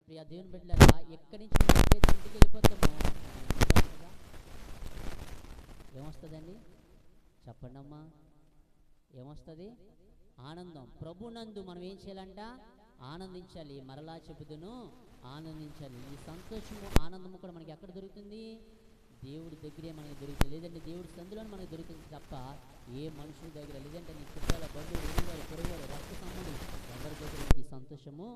ప్రియ దేవుని బిడ్డలారా, ఎక్కడి నుంచి మనం ఎప్పుడైతే ఇంటికి వెళ్ళిపోతామో ఏమొస్తుందండి? చెప్పండి అమ్మా, ఏమొస్తుంది? ఆనందం. ప్రభునందు మనం ఏం చేయాలంట? ఆనందించాలి. మరలా చెబుదును, ఆనందించాలి. ఈ సంతోషము ఆనందము కూడా మనకి ఎక్కడ దొరుకుతుంది? దేవుడి దగ్గరే మనకి దొరుకుతుంది. లేదంటే దేవుడి సందులోనే మనకి దొరుకుతుంది తప్ప ఏ మనుషుల దగ్గర, లేదంటే నీ చుట్టాల బంధువులు, ఎదురువారు, పొరుగువారు, రక్త సంబంధులు ఎవరి దగ్గర ఈ సంతోషము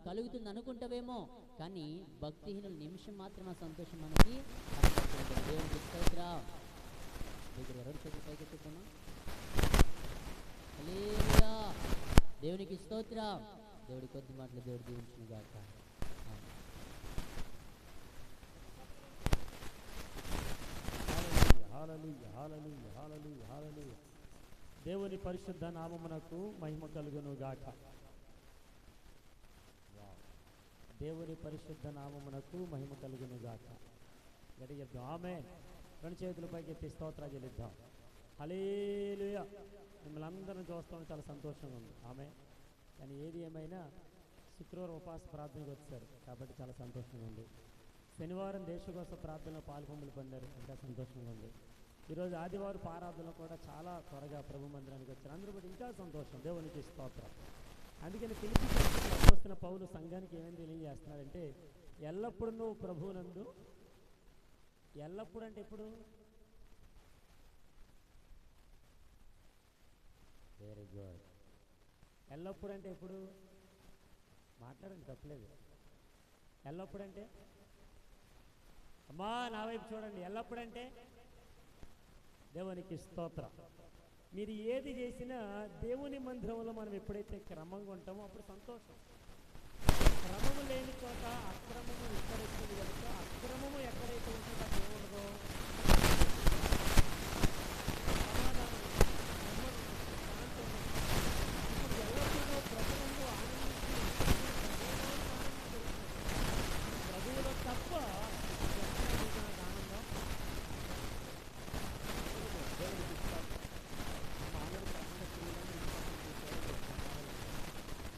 కలుగుతుంది అనుకుంటావేమో, కానీ భక్తిహీనుల నిమిషం మాత్రమే సంతోషం మనకి కనబడుతుంది. దేవునికి స్తోత్రం. దగ్గర ఎవరు చదువు పైకి చెప్పుకున్నాం. హల్లెలూయా, దేవునికి స్తోత్రం. దేవుడి కొద్ది మాటలు దేవుడు దీవించును గాక. దేవుని పరిశుద్ధ నామమునకు మహిమ కలుగును గాక. దేవుని పరిశుద్ధ నామమునకు మహిమ కలుగును గాక. గట్టి చెప్తాం ఆమేన్. రెండు చేతుల పైకి ఎత్తి స్తోత్రాలు చెల్లిద్దాం. హల్లెలూయా. మిమ్మల్ని అందరం చూస్తాం, చాలా సంతోషంగా ఉంది. ఆమేన్. కానీ ఏది ఏమైనా శుక్రవారం ఉపవాస ప్రార్థనకు వచ్చారు కాబట్టి చాలా సంతోషంగా ఉంది. శనివారం దేశకోస ప్రార్థనలో పాల్గొంపులు పొందారు, ఇంకా సంతోషంగా ఉంది. ఈరోజు ఆదివారం ఆరాధనలో కూడా చాలా త్వరగా ప్రభు మందిరానికి వచ్చారు, అందరూ కూడా ఇంకా సంతోషం. దేవునికి స్తోత్రం. అందుకని పిలిచి వస్తున్న పౌలు సంఘానికి ఏమేమి తెలియజేస్తున్నారంటే, ఎల్లప్పుడూ నువ్వు ప్రభువునందు, ఎల్లప్పుడు అంటే ఎప్పుడు? Very good. ఎల్లప్పుడు అంటే ఎప్పుడు? మాట్లాడండి, తప్పలేదు. ఎల్లప్పుడు అంటే అమ్మా నా వైపు చూడండి. ఎల్లప్పుడు అంటే దేవునికి స్తోత్రం. మీరు ఏది చేసినా దేవుని మందిరంలో మనం ఎప్పుడైతే క్రమంగా ఉంటామో అప్పుడు సంతోషం. క్రమము లేని చోట అక్రమము విస్తరిస్తుంది కనుక అక్రమము ఎక్కడైతే ఉంటుందో దేవుడుదో సమాధానం ఎల్లప్పుడూ ప్రభువులో ఆనందించి ప్రభువులో తప్ప ఆనందం దేవుడికి ఇస్తాం.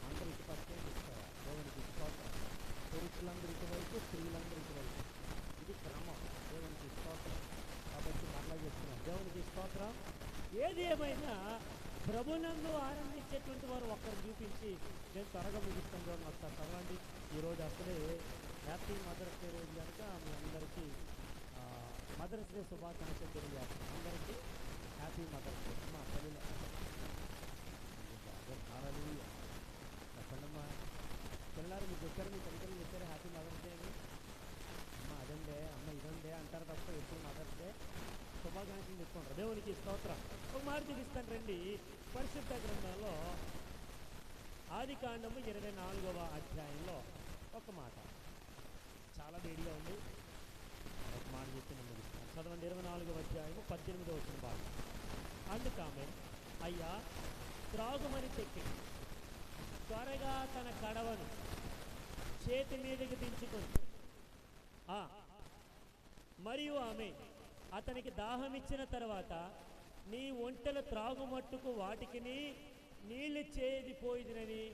అందరూ ఇటు పక్కనే ఇస్తారు. దేవునికి స్తోత్రం. పురుషులందరూ ఇటువైపు, స్త్రీలందరూ ఇటువైపు. ఇది క్రమం. దేవునికి స్తోత్రం. కాబట్టి మరలా చెప్తున్నాం, దేవునికి స్తోత్రం. ఏది ఏమైనా ప్రభునందు ఆనందించేటువంటి వారు ఒక్కరు చూపించి నేను త్వరగా ముగిస్తాను. చూడండి ఒకసారి చదవండి. ఈరోజు అసలే హ్యాపీ మదర్స్ డే రోజు కనుక మీ అందరికీ మదర్స్ డే శుభాకాంక్షలు తెలియజేస్తాను. అందరికీ హ్యాపీ మదర్స్ డే. మా తల్లి చెప్పండమ్మా. పిల్లలు మీకు చెప్పారు, మీ తల్లిదండ్రులు చెప్పారు హ్యాపీ మదర్స్ డే అని. అమ్మ అదండే, అమ్మ ఇదండే అంటారు తప్ప ఎప్పుడు మదర్స్ డే శుభాకాంక్షలు చెప్పుకుంటారు. దేవునికి స్తోత్రం. ఒక మాట చూపిస్తాను రండి. పరిశుద్ధ గ్రంథంలో ఆదికాండము 24వ అధ్యాయంలో ఒక మాట చాలా వేడిగా ఉంది. ఒక మాట చెప్పి నేను ముగిస్తాను. చదవండి. 24వ అధ్యాయము 18వ వచ్చిన భాగం. అందుకామె అయ్యా త్రాగుమని చెప్పి త్వరగా తన కడవను చేతి మీదకి దించుకొని మరియు ఆమె అతనికి దాహం ఇచ్చిన తర్వాత నీ ఒంటెల త్రాగుమట్టుకు వాటికి నీళ్ళు చేదిపోయినని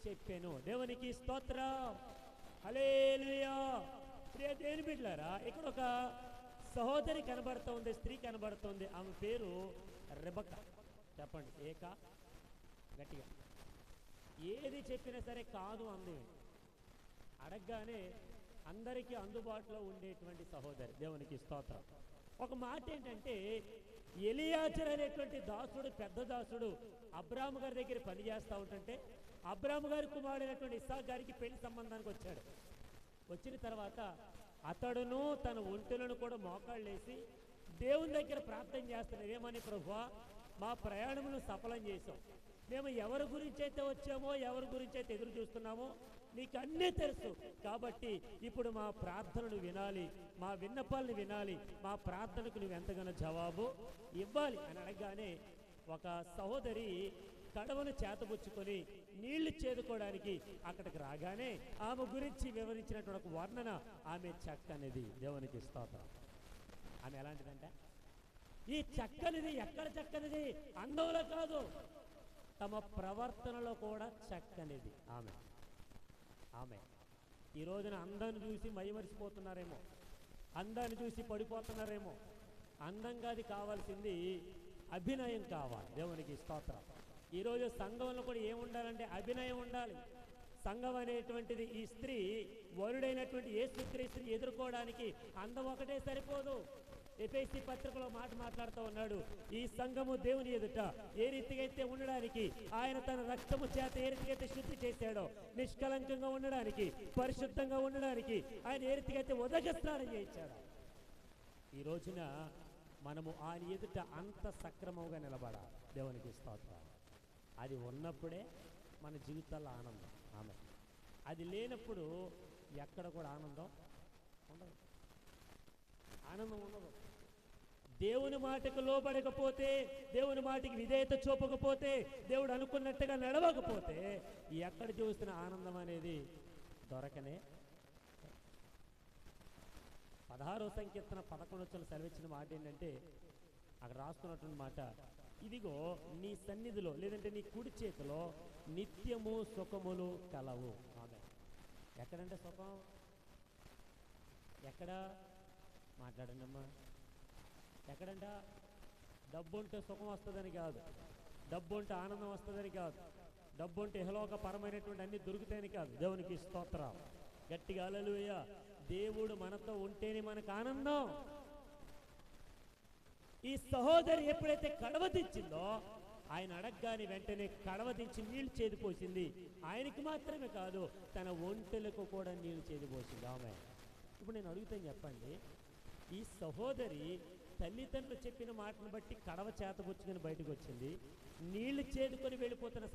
చెప్పాను. దేవునికి స్తోత్రం. హల్లెలూయా. ప్రియ దేవుని బిడ్డలారా, ఇక్కడ ఒక సహోదరి కనబడుతోంది, స్త్రీ కనబడుతోంది. ఆమె పేరు రెబెక్కా. చెప్పండి, ఏక గట్టిగా. ఏది చెప్పినా సరే కాదు అంది. అడగగానే అందరికీ అందుబాటులో ఉండేటువంటి సహోదరి. దేవునికి స్తోత్రం. ఒక మాట ఏంటంటే, ఎలియాజరు అనేటువంటి దాసుడు, పెద్ద దాసుడు అబ్రాము గారి దగ్గర పనిచేస్తూ ఉంటుంటే అబ్రాము గారి కుమారుడైనటువంటి ఇస్సాకు గారికి పెళ్లి సంబంధానికి వచ్చాడు. వచ్చిన తర్వాత అతడును తన ఒంటెలను కూడా మోకాళ్ళేసి దేవుని దగ్గర ప్రార్థన చేస్తున్నాడు. ఏమని? ప్రభువా, మా ప్రయాణమును సఫలం చేసాం. మేము ఎవరి గురించి అయితే వచ్చామో, ఎవరి గురించి అయితే ఎదురు చూస్తున్నామో నీకు అన్నీ తెలుసు. కాబట్టి ఇప్పుడు మా ప్రార్థనను వినాలి, మా విన్నపాలను వినాలి, మా ప్రార్థనకు నువ్వు ఎంతగానో జవాబు ఇవ్వాలి అని అడగగానే ఒక సహోదరి కడవను చేతబుచ్చుకొని నీళ్లు చేదుకోవడానికి అక్కడికి రాగానే ఆమె గురించి వివరించినటువంటి ఒక వర్ణన ఆమె చక్కనిది. దేవునికి స్తోత్రం. ఆమె ఎలాంటిదంటే, ఈ చక్కనిది ఎక్కడ చక్కనిది? అందంలో కాదు, తమ ప్రవర్తనలో కూడా చక్కనిది. ఆమె ఈ రోజున అందాన్ని చూసి మైమరిసిపోతున్నారేమో, అందాన్ని చూసి పడిపోతున్నారేమో. అందంగా అది కావాల్సింది అభినయం కావాలి. దేవునికి స్తోత్రం. ఈరోజు సంఘంలో కూడా ఏముండాలంటే అభినయం ఉండాలి. సంఘం అనేటువంటిది ఈ స్త్రీ వరుడైనటువంటి యేసుక్రీస్తుని ఎదుర్కోవడానికి అందం ఒకటే సరిపోదు. ఎఫెసీ పత్రికలో మాట్లాడుతూ ఉన్నాడు, ఈ సంఘము దేవుని ఎదుట ఏ రీతిగా అయితే ఉండడానికి ఆయన తన రక్తము చేత ఏ రీతిగా అయితే శుద్ధి చేశాడో, నిష్కలంకంగా ఉండడానికి, పరిశుద్ధంగా ఉండడానికి ఆయన ఏ రీతిగా అయితే ఉదక స్నానం చేయించాడు. ఈ రోజున మనము ఆయన ఎదుట అంత సక్రమంగా నిలబడాలి. దేవునికి స్తోత్రం. అది ఉన్నప్పుడే మన జీవితాల్లో ఆనందం. ఆమె అది లేనప్పుడు ఎక్కడ కూడా ఆనందం ఉండదు, ఆనందం ఉండదు. దేవుని మాటకు లోబడకపోతే, దేవుని మాటకి విధేయత చూపకపోతే, దేవుడు అనుకున్నట్టుగా నడవకపోతే ఎక్కడ చూస్తున్న ఆనందం అనేది దొరకనే. 16వ సంకీర్తన 11 సెలవిచ్చిన మాట ఏంటంటే, అక్కడ రాసుకున్నటువంటి మాట, ఇదిగో నీ సన్నిధిలో లేదంటే నీ కుడి చేతిలో నిత్యము సుఖములు కలవు. ఆమె ఎక్కడంటే సుఖం? ఎక్కడ? మాట్లాడండి అమ్మా. ఎక్కడంట? డబ్బు ఉంటే సుఖం వస్తుందని కాదు, డబ్బు ఉంటే ఆనందం వస్తుందని కాదు, డబ్బు ఉంటే ఇహలోక పరమైనటువంటి అన్ని దొరుకుతాయని కాదు. దేవునికి స్తోత్రం. గట్టిగా హల్లెలూయా. దేవుడు మనతో ఉంటేనే మనకు ఆనందం. ఈ సహోదరి ఎప్పుడైతే కడవ తెచ్చిందో, ఆయన అడగగానే వెంటనే కడవ తెచ్చి నీళ్లు చేదిపోసింది. ఆయనకి మాత్రమే కాదు, తన ఒంటెలకు కూడా నీళ్లు చేదిపోసింది ఆమె. ఇప్పుడు నేను అడుగుతాను, చెప్పండి, ఈ సహోదరి తల్లిదండ్రులు చెప్పిన మాటను బట్టి కడవ చేతబుచ్చుకొని బయటకు వచ్చింది, నీళ్లు చేదుకొని వెళ్ళిపోతున్న